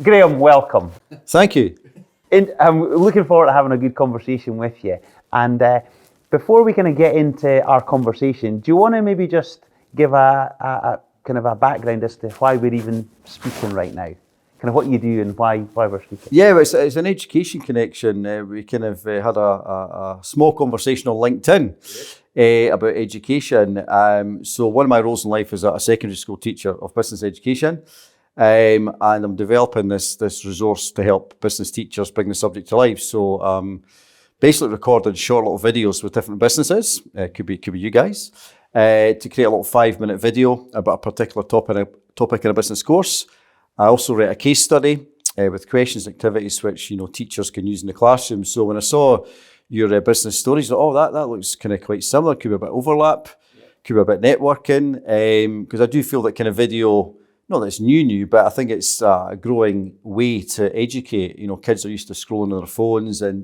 Graeme, welcome. Thank you. I'm looking forward to having a good conversation with you. And before we kind of get into our conversation, do you want to maybe just give a kind of a background as to why we're even speaking right now? Kind of what you do and why we're speaking. Yeah, it's an education connection. We kind of had a small conversation on LinkedIn about education. So one of my roles in life is a secondary school teacher of business education. And I'm developing this resource to help business teachers bring the subject to life. So basically recorded short little videos with different businesses, could be you guys, to create a little 5-minute video about a particular topic in a business course. I also write a case study with questions and activities which teachers can use in the classroom. So when I saw your business stories, I thought, that looks kind of quite similar. Could be a bit overlap, could be a bit networking, because I do feel that kind of video, not that it's new, but I think it's a growing way to educate. Kids are used to scrolling on their phones, and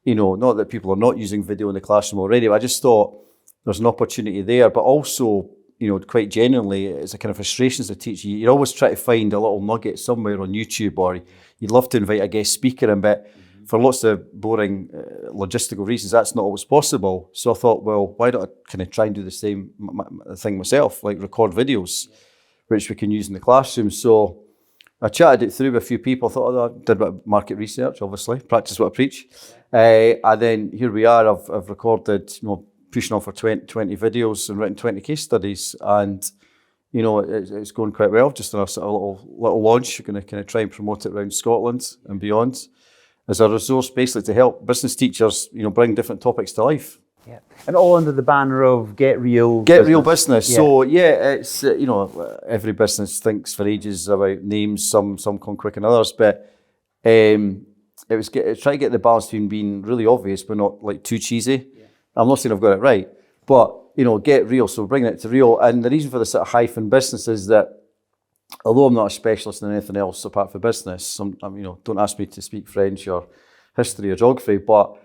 not that people are not using video in the classroom already, but I just thought there's an opportunity there. But also, quite genuinely, it's a kind of frustration as a teacher. You always try to find a little nugget somewhere on YouTube, or you'd love to invite a guest speaker in, but for lots of boring logistical reasons, that's not always possible. So I thought, well, why don't I kind of try and do the same thing myself, like record videos, which we can use in the classroom. So I chatted it through with a few people. I thought, I did a bit of market research, obviously, practice what I preach. And then here we are. I've recorded, pushing on for 20 videos and written 20 case studies, and it's going quite well. Just in a sort of little launch, we're going to kind of try and promote it around Scotland and beyond as a resource, basically to help business teachers, bring different topics to life. Yeah, and all under the banner of Get Real Business. Yeah. So it's every business thinks for ages about names. Some come quicker than others, but it was try to get the balance between being really obvious but not like too cheesy. Yeah. I'm not saying I've got it right, but get real. So bringing it to real, and the reason for the sort of hyphen business is that although I'm not a specialist in anything else apart from business, don't ask me to speak French or history or geography, but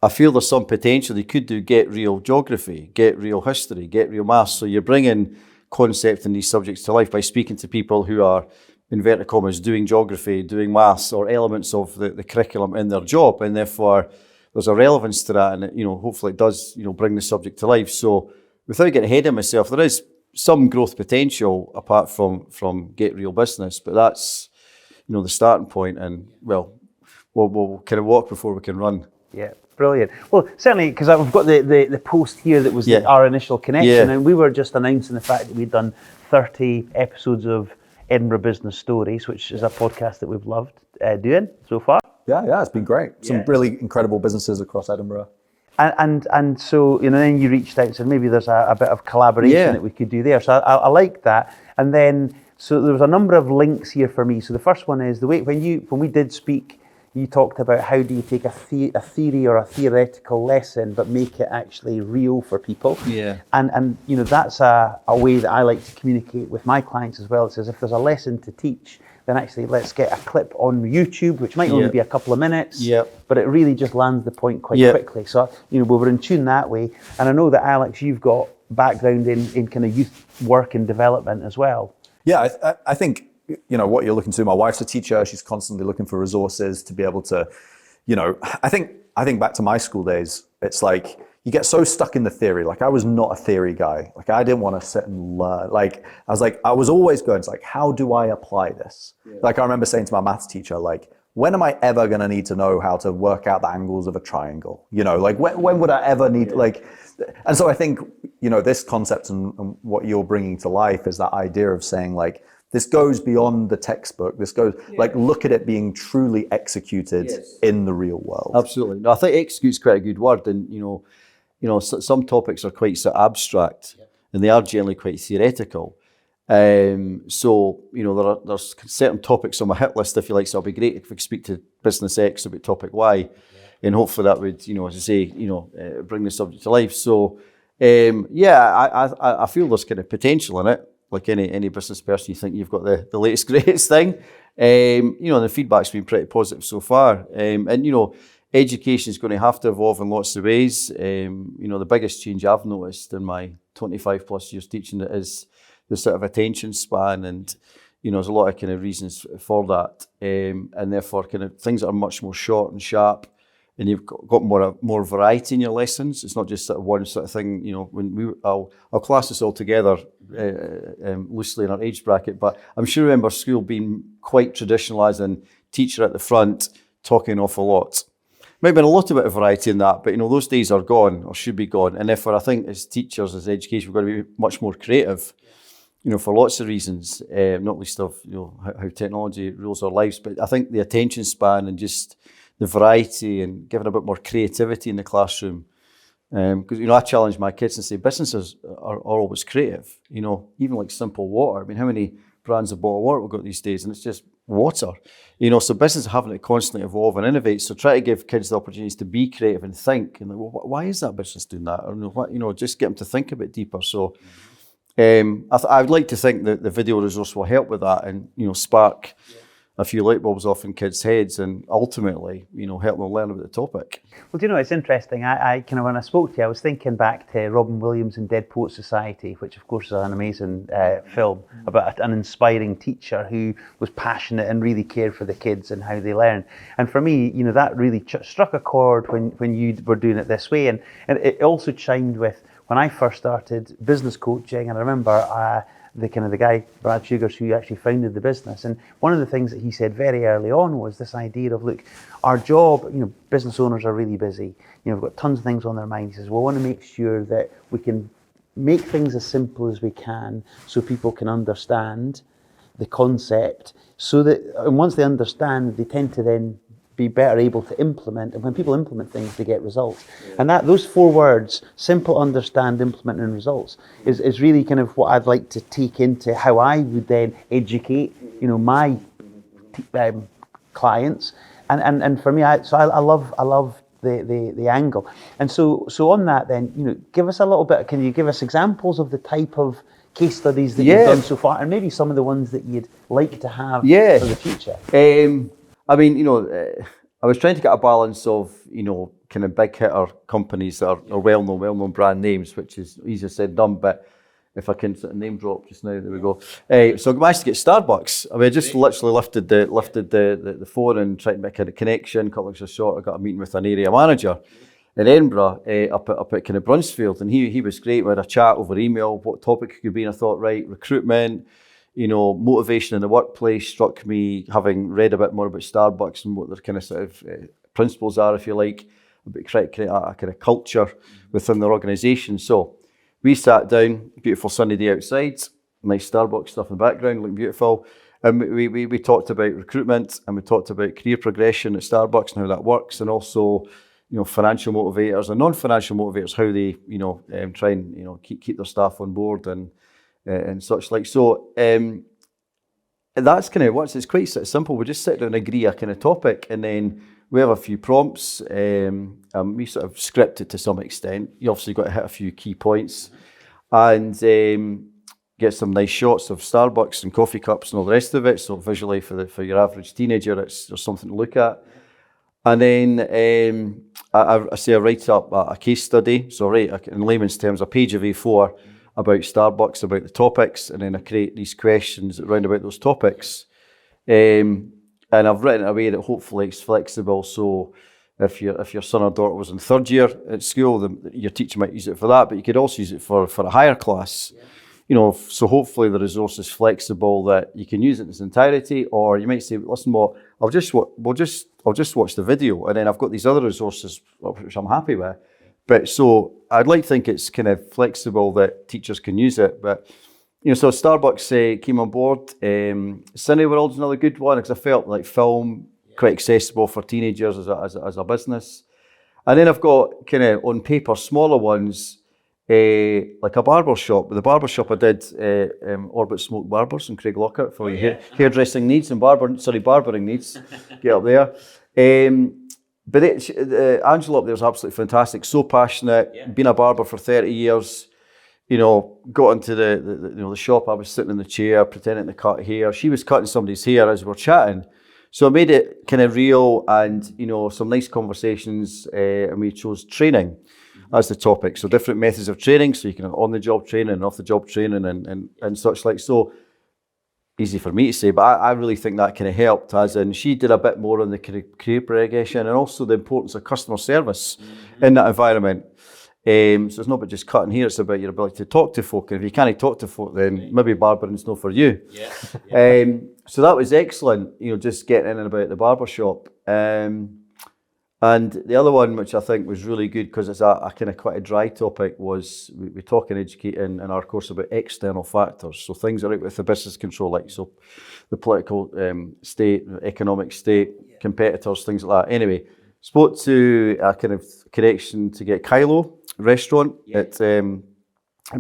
I feel there's some potential. You could do get real geography, get real history, get real maths. So you're bringing concepts and these subjects to life by speaking to people who are, inverted commas, doing geography, doing maths, or elements of the curriculum in their job, and therefore there's a relevance to that, and hopefully it does bring the subject to life. So without getting ahead of myself, there is some growth potential apart from Get Real Business, but that's the starting point, and we'll kind of walk before we can run. Yeah, brilliant. Well, certainly, because we've got the post here that was our initial connection, and we were just announcing the fact that we'd done 30 episodes of Edinburgh Business Stories, which is a podcast that we've loved doing so far. Yeah, it's been great. Some really incredible businesses across Edinburgh. And so, then you reached out and said maybe there's a bit of collaboration that we could do there. So I like that. And then, so there was a number of links here for me. So the first one is the way, when we did speak, you talked about how do you take a theory or a theoretical lesson, but make it actually real for people. Yeah. And that's a way that I like to communicate with my clients as well. It says if there's a lesson to teach, then actually let's get a clip on YouTube, which might only be a couple of minutes, but it really just lands the point quite quickly. So, we were in tune that way. And I know that, Alex, you've got background in kind of youth work and development as well. Yeah, I think, what you're looking to do. My wife's a teacher. She's constantly looking for resources to be able to, I think back to my school days, it's like, you get so stuck in the theory. Like I was not a theory guy. Like I didn't want to sit and learn. I was always going, it's like, how do I apply this? Yeah. Like I remember saying to my maths teacher, like, when am I ever going to need to know how to work out the angles of a triangle? When would I ever need, and so I think, this concept and what you're bringing to life is that idea of saying like, this goes beyond the textbook. This goes look at it being truly executed in the real world. Absolutely. No, I think execute's quite a good word, and some topics are quite so abstract, and they are generally quite theoretical. So there's certain topics on my hit list, if you like. So it'll be great if we could speak to business X about topic Y, and hopefully that would, as I say, bring the subject to life. So I feel there's kind of potential in it. Like any business person, you think you've got the latest greatest thing. The feedback's been pretty positive so far. Education is going to have to evolve in lots of ways. The biggest change I've noticed in my 25 plus years teaching is the sort of attention span, and there's a lot of kind of reasons for that, and therefore kind of things that are much more short and sharp, and you've got more variety in your lessons. It's not just sort of one sort of thing. When I'll class this all together loosely in our age bracket, but I'm sure I remember school being quite traditionalised and teacher at the front talking an awful lot. Maybe been a little bit of variety in that, but those days are gone or should be gone. And therefore, I think as teachers, as education, we've got to be much more creative. For lots of reasons, not least of how technology rules our lives. But I think the attention span and just the variety and giving a bit more creativity in the classroom. Because I challenge my kids and say businesses are always creative. Even like simple water. I mean, how many brands of bottled water we've got these days, and it's just water. So businesses are having to constantly evolve and innovate. So try to give kids the opportunities to be creative and think. And why is that business doing that? Or just get them to think a bit deeper. So. I would like to think that the video resource will help with that and, spark a few light bulbs off in kids' heads and ultimately, help them learn about the topic. Well, it's interesting. I kind of, when I spoke to you, I was thinking back to Robin Williams and Dead Poets Society, which of course is an amazing film about an inspiring teacher who was passionate and really cared for the kids and how they learn. And for me, that really struck a chord when you were doing it this way. And it also chimed with when I first started business coaching, and I remember the guy, Brad Sugars, who actually founded the business. And one of the things that he said very early on was this idea of, look, our job, business owners are really busy. We've got tons of things on their mind. He says, we want to make sure that we can make things as simple as we can so people can understand the concept so that, and once they understand, they tend to then be better able to implement, and when people implement things, they get results. Yeah. And those 4 words, simple, understand, implement, and results, is really kind of what I'd like to take into how I would then educate, my clients. And for me, I love the angle. And so on that, then give us a little bit. Can you give us examples of the type of case studies that you've done so far, and maybe some of the ones that you'd like to have for the future? I mean, I was trying to get a balance of, kind of big hitter companies that are well-known brand names, which is easier said than done, but if I can sort of name drop just now, there we go. So I managed to get Starbucks. I mean, I just literally lifted the phone and tried to make a connection. A couple of weeks short, I got a meeting with an area manager in Edinburgh, up at kind of Brunsfield, and he was great. We had a chat over email, what topic it could be, and I thought, right, recruitment, motivation in the workplace struck me, having read a bit more about Starbucks and what their kind of sort of principles are, if you like, about creating a kind of culture within their organisation. So we sat down, beautiful sunny day outside, nice Starbucks stuff in the background, looking beautiful. And we talked about recruitment, and we talked about career progression at Starbucks and how that works, and also financial motivators and non-financial motivators, how they try and keep their staff on board and such like. So that's kind of it's quite simple. We just sit down and agree a kind of topic, and then we have a few prompts. We sort of script it to some extent. You obviously got to hit a few key points, and get some nice shots of Starbucks and coffee cups and all the rest of it. So visually for your average teenager, there's something to look at. And then I write up a case study. So in layman's terms, a page of A4 about Starbucks, about the topics, and then I create these questions around about those topics. And I've written it in a way that hopefully it's flexible. So if your son or daughter was in 3rd year at school, then your teacher might use it for that, but you could also use it for a higher class. So hopefully the resource is flexible that you can use it in its entirety, or you might say, listen, I'll just watch the video, and then I've got these other resources which I'm happy with. But so I'd like to think it's kind of flexible that teachers can use it. But so Starbucks came on board. Cineworld is another good one, because I felt like film quite accessible for teenagers as a business. And then I've got kind of on paper smaller ones, like a barber shop. With the barber shop I did, Orbit Smoke Barbers in Craig Lockhart for your hairdressing needs and barbering needs. Get up there. But Angela up there is absolutely fantastic. So passionate. Been a barber for 30 years. Got into the shop. I was sitting in the chair pretending to cut hair. She was cutting somebody's hair as we were chatting. So I made it kind of real, and some nice conversations. And we chose training as the topic. So different methods of training. So you can have on-the-job training and off-the-job training and such like. So easy for me to say, but I really think that kind of helped, as in she did a bit more on the kind of career progression and also the importance of customer service in that environment. So it's not about just cutting hair, it's about your ability to talk to folk. And if you can't talk to folk, then maybe barbering's not for you. So that was excellent, just getting in and about the barber shop. And the other one, which I think was really good because it's a kind of quite a dry topic, was we talk in educating in our course about external factors. So things that are out with the business control, like so the political state, economic state, competitors, things like that. Anyway, spoke to a kind of connection to get Kylo restaurant at in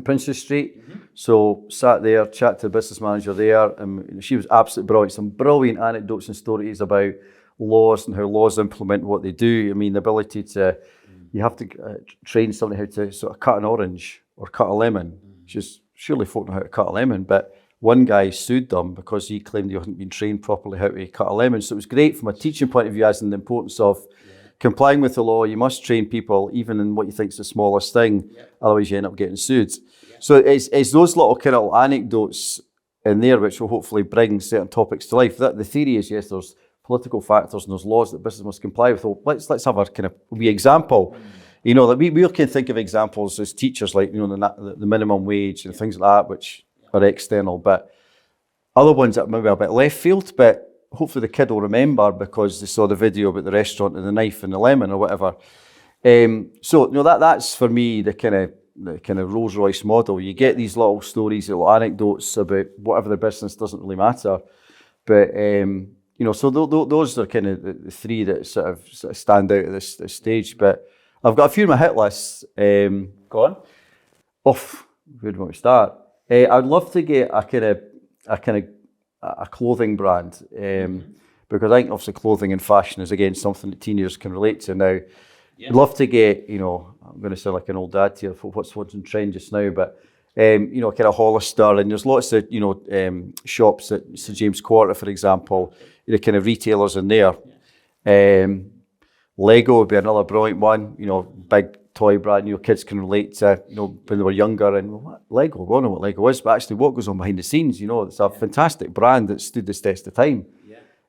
Princess Street. So sat there, chat to the business manager there, and she was absolutely brilliant. Some brilliant anecdotes and stories about laws and how laws implement what they do. I mean, the ability to, you have to train somebody how to sort of cut an orange or cut a lemon. Surely folk know how to cut a lemon, but one guy sued them because he claimed he hadn't been trained properly how to cut a lemon. So it was great from a teaching point of view, as in the importance of complying with the law. You must train people even in what you think is the smallest thing, otherwise you end up getting sued. So it's those little kind of anecdotes in there which will hopefully bring certain topics to life. The theory is, yes, there's political factors and those laws that business must comply with. Well, let's have a kind of wee example. That we can think of examples as teachers, like the minimum wage and things like that, which are external, but other ones that maybe a bit left field, but hopefully the kid will remember because they saw the video about the restaurant and the knife and the lemon or whatever. So that's for me the kind of Rolls Royce model. You get these little stories, little anecdotes about whatever the business, doesn't really matter, but so those are kind of the three that sort of stand out at this stage. But I've got a few of my hit lists. Go on. Where do we want to start? I'd love to get a clothing brand, because I think obviously clothing and fashion is again something that teenagers can relate to now. I'd love to get, I'm going to sound like an old dad here for what's in trend just now, but kind of Hollister, and there's lots of shops at St James Quarter, for example, kind of retailers in there. Lego would be another brilliant one, big toy brand, kids can relate to, when they were younger, and what Lego, we all know what Lego is, but actually what goes on behind the scenes, it's a fantastic brand that stood the test of time.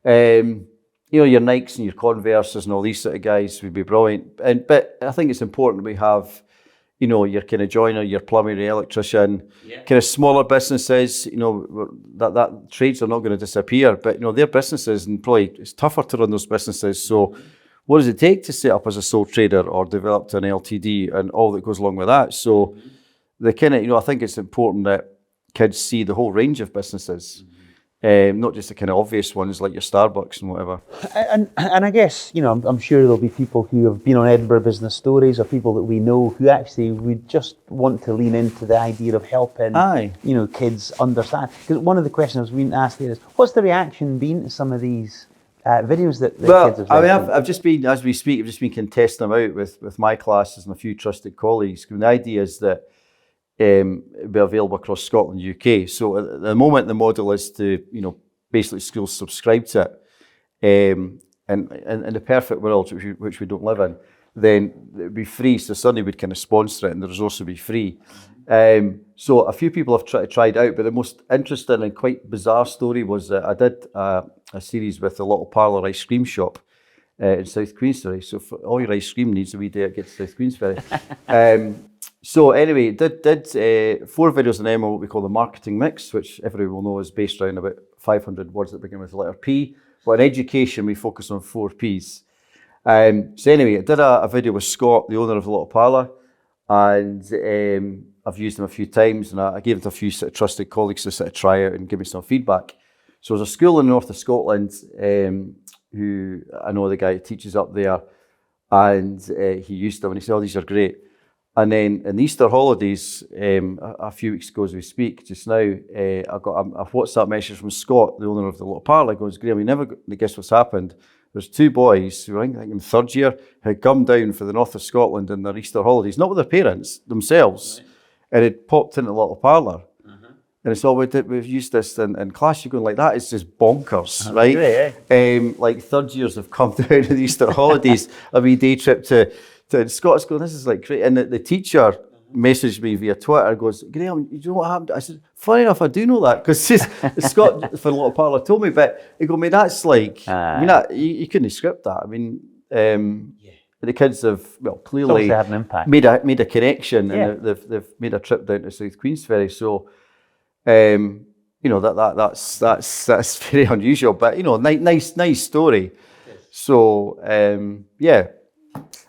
Your Nikes and your Converses and all these sort of guys would be brilliant. But I think it's important that we have, your kind of joiner, your plumber, your electrician, kind of smaller businesses, that trades are not going to disappear, but, their businesses, and probably it's tougher to run those businesses. So what does it take to set up as a sole trader or develop to an LTD and all that goes along with that? So the kind of, I think it's important that kids see the whole range of businesses. Not just the kind of obvious ones like your Starbucks and whatever. And I guess, I'm sure there'll be people who have been on Edinburgh Business Stories or people that we know who actually would just want to lean into the idea of helping, kids understand. Because one of the questions I was being asked there is, what's the reaction been to some of these videos that the kids have seen? I've just been, as we speak, I've just been contesting them out with my classes and a few trusted colleagues. The idea is that it'll be available across Scotland and UK. So at the moment, the model is to, basically schools subscribe to it. And in the perfect world, which we don't live in, then it would be free. So Sunday would kind of sponsor it and the resource would be free. So a few people have tried out, but the most interesting and quite bizarre story was that I did a series with a little parlour ice cream shop in South Queensferry. So for all your ice cream needs, a wee day it gets to South Queensferry. So anyway, did 4 videos on them on what we call the marketing mix, which everyone will know is based around about 500 words that begin with the letter P. But in education, we focus on 4 Ps. So anyway, I did a video with Scott, the owner of the little parlour, and I've used them a few times, and I gave it to a few sort of trusted colleagues to sort of try out and give me some feedback. So there's a school in the north of Scotland who I know the guy who teaches up there, and he used them, and he said, "Oh, these are great." And then in the Easter holidays, a few weeks ago as we speak, just now, I got a WhatsApp message from Scott, the owner of the little parlour, goes, "Graeme, you never guess what's happened. There's 2 boys who I think in 3rd year had come down for the north of Scotland in their Easter holidays, not with their parents, themselves, and had popped into the little parlour." And it's all we've used this in class. You're going like, that is just bonkers, right? Great, like 3rd years have come down to the Easter holidays, a wee day trip to Scott's going, this is like great. And the teacher messaged me via Twitter, goes, Graeme, you know what happened? I said, funny enough, I do know that, because Scott for a lot of parlour told me, but he go, mate, that's like, you couldn't script that. I mean, the kids have, well, clearly had an impact. made a connection, and they've made a trip down to South Queensferry. So, that's very unusual, but nice story. Yes. So,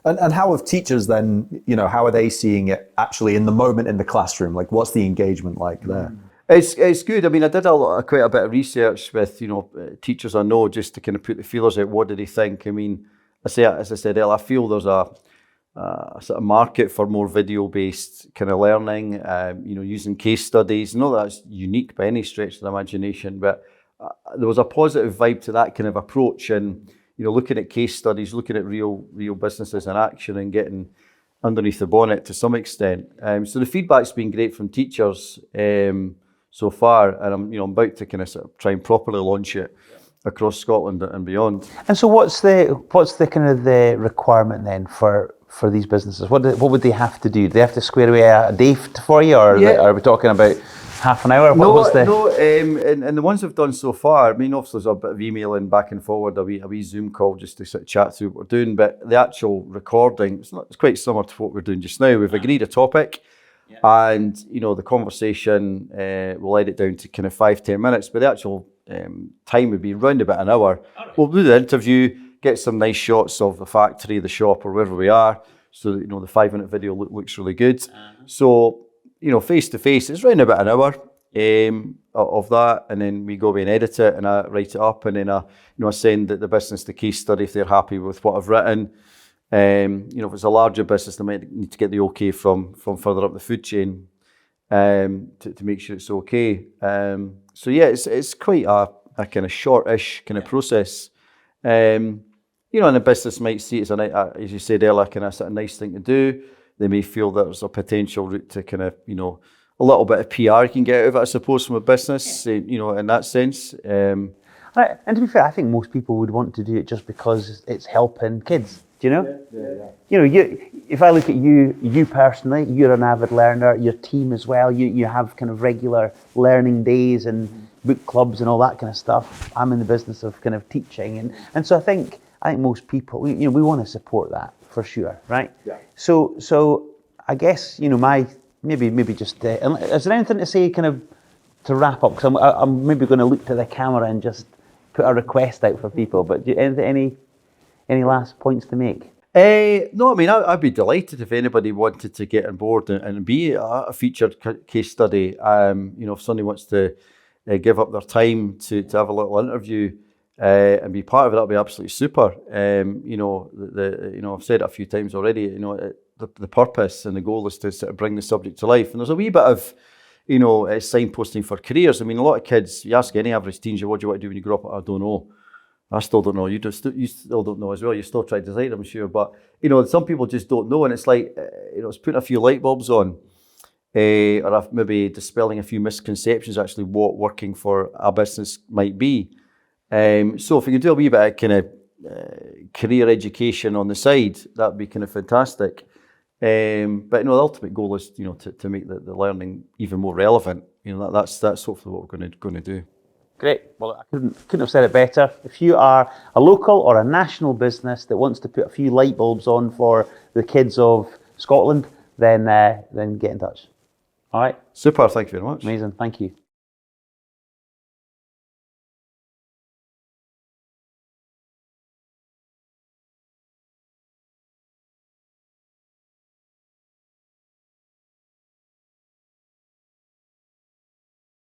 And how have teachers then, how are they seeing it actually in the moment in the classroom? Like, what's the engagement like there? It's good. I mean, I did quite a bit of research with, teachers I know, just to kind of put the feelers out. What do they think? I mean, as I said earlier, I feel there's a sort of market for more video-based kind of learning, using case studies. Not that that's unique by any stretch of the imagination, but there was a positive vibe to that kind of approach, and looking at case studies, looking at real businesses in action, and getting underneath the bonnet to some extent. So the feedback's been great from teachers so far, and I'm about to kind of sort of try and properly launch it across Scotland and beyond. And so what's the kind of the requirement then for these businesses? What would they have to do? Do they have to square away a day for you, or are we talking about half an hour? And the ones I've done so far, I mean, obviously there's a bit of emailing back and forward, a wee Zoom call just to sort of chat through what we're doing, but the actual recording, it's quite similar to what we're doing just now. We've agreed a topic, and the conversation, we'll edit down to kind of 5-10 minutes, but the actual time would be around about an hour. Right. We'll do the interview, get some nice shots of the factory, the shop, or wherever we are, so that, the 5-minute video looks really good. So, face to face, it's around about an hour of that, and then we go away and edit it, and I write it up, and then I send the business the case study if they're happy with what I've written. If it's a larger business, they might need to get the okay from further up the food chain to make sure it's okay. So yeah, it's quite a kind of shortish kind of process. And a business might see it as as you said earlier, kind of sort of nice thing to do. They may feel that there's a potential route to kind of, a little bit of PR you can get out of it, I suppose, from a business, in that sense. And to be fair, I think most people would want to do it just because it's helping kids. Do you know? Yeah. If I look at you personally, you're an avid learner. Your team as well. You have kind of regular learning days and book clubs and all that kind of stuff. I'm in the business of kind of teaching, and so I think most people, we want to support that for sure, right? Yeah. So I guess maybe just is there anything to say kind of to wrap up? Because I'm maybe going to look to the camera and just put a request out for people. But any last points to make? No, I mean, I'd be delighted if anybody wanted to get on board and be a featured case study. If somebody wants to give up their time to have a little interview and be part of it, that'd be absolutely super. I've said it a few times already. The purpose and the goal is to sort of bring the subject to life. And there's a wee bit of signposting for careers. I mean, a lot of kids, you ask any average teenager, what do you want to do when you grow up? I don't know. I still don't know. You still don't know as well. You still try to decide, I'm sure. But, some people just don't know. And it's like, it's putting a few light bulbs on or maybe dispelling a few misconceptions, actually, what working for a business might be. So if we can do a wee bit of kind of career education on the side, that'd be kind of fantastic. But the ultimate goal is, to make the learning even more relevant. That's hopefully what we're going to do. Great. Well, I couldn't have said it better. If you are a local or a national business that wants to put a few light bulbs on for the kids of Scotland, then get in touch. All right. Super. Thank you very much. Amazing. Thank you.